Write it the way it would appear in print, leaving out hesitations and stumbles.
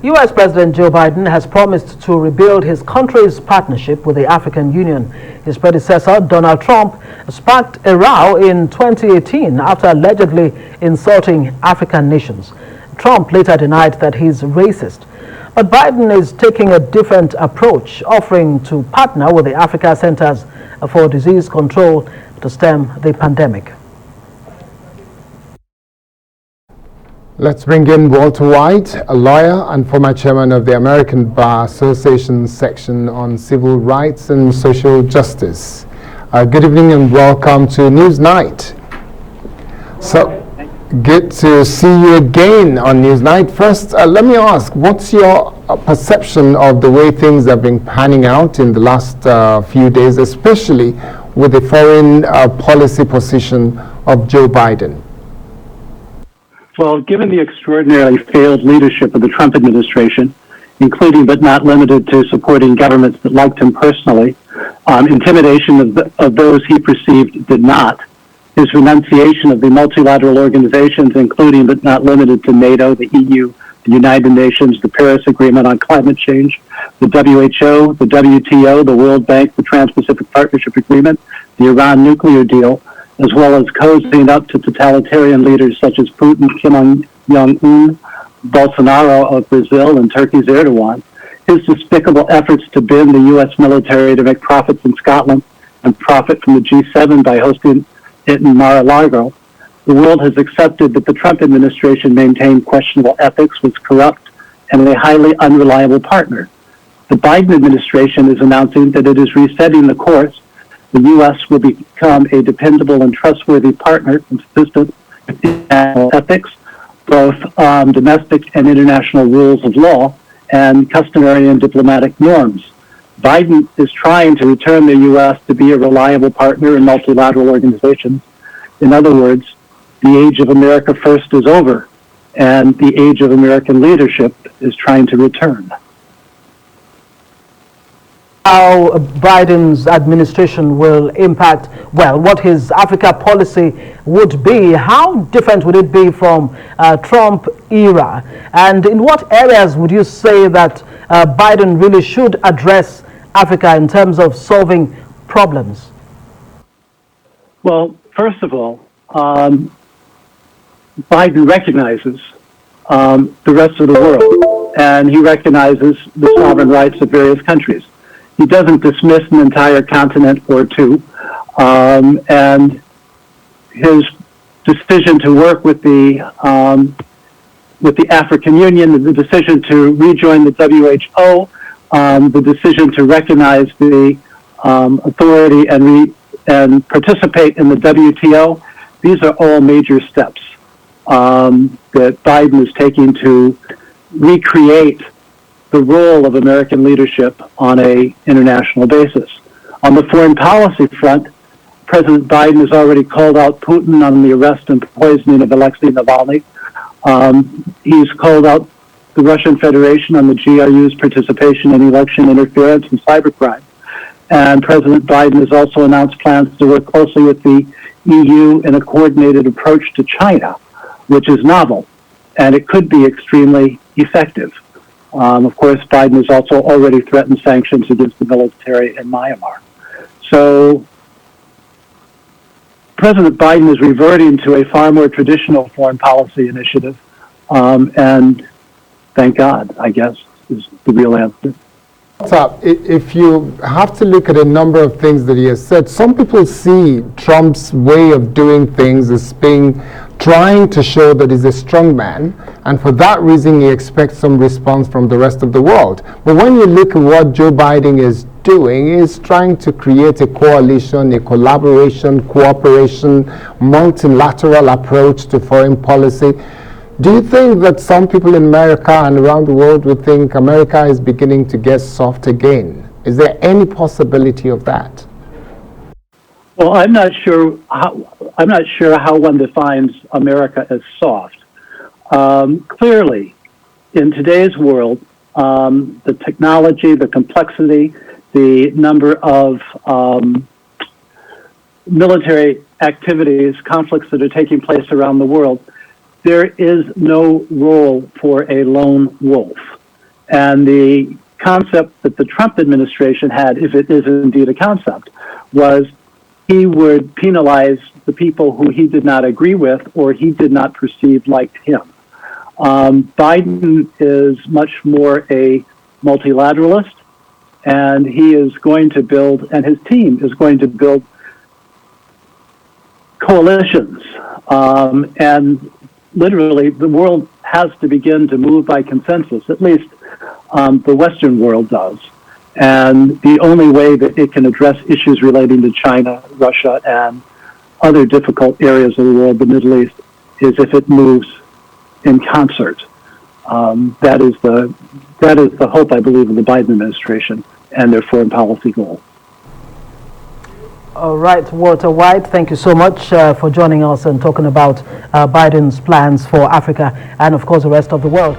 U.S. President Joe Biden has promised to rebuild his country's partnership with the African Union. His predecessor, Donald Trump, sparked a row in 2018 after allegedly insulting African nations. Trump later denied that he's racist. But Biden is taking a different approach, offering to partner with the Africa Centers for Disease Control to stem the pandemic. Let's bring in Walter White, a lawyer and former chairman of the American Bar Association section on civil rights and social justice. Good evening and welcome to Newsnight. So, good to see you again on Newsnight. First, let me ask, what's your perception of the way things have been panning out in the last few days, especially with the foreign policy position of Joe Biden? Well, given the extraordinarily failed leadership of the Trump administration, including but not limited to supporting governments that liked him personally, intimidation of those he perceived did not, his renunciation of the multilateral organizations, including but not limited to NATO, the EU, the United Nations, the Paris Agreement on Climate Change, the WHO, the WTO, the World Bank, the Trans-Pacific Partnership Agreement, the Iran nuclear deal, as well as cozying up to totalitarian leaders such as Putin, Kim Jong-un, Bolsonaro of Brazil, and Turkey's Erdogan, his despicable efforts to bend the U.S. military to make profits in Scotland and profit from the G7 by hosting it in Mar-a-Lago, the world has accepted that the Trump administration maintained questionable ethics, was corrupt, and a highly unreliable partner. The Biden administration is announcing that it is resetting the course. The U.S. will become a dependable and trustworthy partner consistent with international ethics, both domestic and international rules of law, and customary and diplomatic norms. Biden is trying to return the U.S. to be a reliable partner in multilateral organizations. In other words, the age of America First is over, and the age of American leadership is trying to return. How Biden's administration will impact, well, what his Africa policy would be. How different would it be from Trump era? And in what areas would you say that Biden really should address Africa in terms of solving problems? Well, first of all, Biden recognizes the rest of the world, and he recognizes the sovereign rights of various countries. He doesn't dismiss an entire continent or two, and his decision to work with the African Union, the decision to rejoin the WHO, the decision to recognize the authority and participate in the WTO, these are all major steps that Biden is taking to recreate the role of American leadership on an international basis. On the foreign policy front, President Biden has already called out Putin on the arrest and poisoning of Alexei Navalny. He's called out the Russian Federation on the GRU's participation in election interference and cybercrime. And President Biden has also announced plans to work closely with the EU in a coordinated approach to China, which is novel, and it could be extremely effective. Of course, Biden has also already threatened sanctions against the military in Myanmar. So President Biden is reverting to a far more traditional foreign policy initiative, and thank God, I guess, is the real answer. If you have to look at a number of things that he has said, some people see Trump's way of doing things as being trying to show that he's a strong man, and for that reason he expects some response from the rest of the world. But when you look at what Joe Biden is doing, he's trying to create a coalition, a collaboration, cooperation, multilateral approach to foreign policy. Do you think that some people in America and around the world would think America is beginning to get soft again? Is there any possibility of that? Well, I'm not sure how one defines America as soft. Clearly, in today's world, the technology, the complexity, the number of military activities, conflicts that are taking place around the world, there is no role for a lone wolf. And the concept that the Trump administration had, if it is indeed a concept, was he would penalize the people who he did not agree with or he did not perceive liked him. Biden is much more a multilateralist, and he is going to build, and his team is going to build coalitions. And literally, the world has to begin to move by consensus, at least the Western world does. And the only way that it can address issues relating to China, Russia, and other difficult areas of the world, the Middle East, is if it moves in concert. That is the hope, I believe, of the Biden administration and their foreign policy goals. All right, Walter White, thank you so much for joining us and talking about Biden's plans for Africa and, of course, the rest of the world.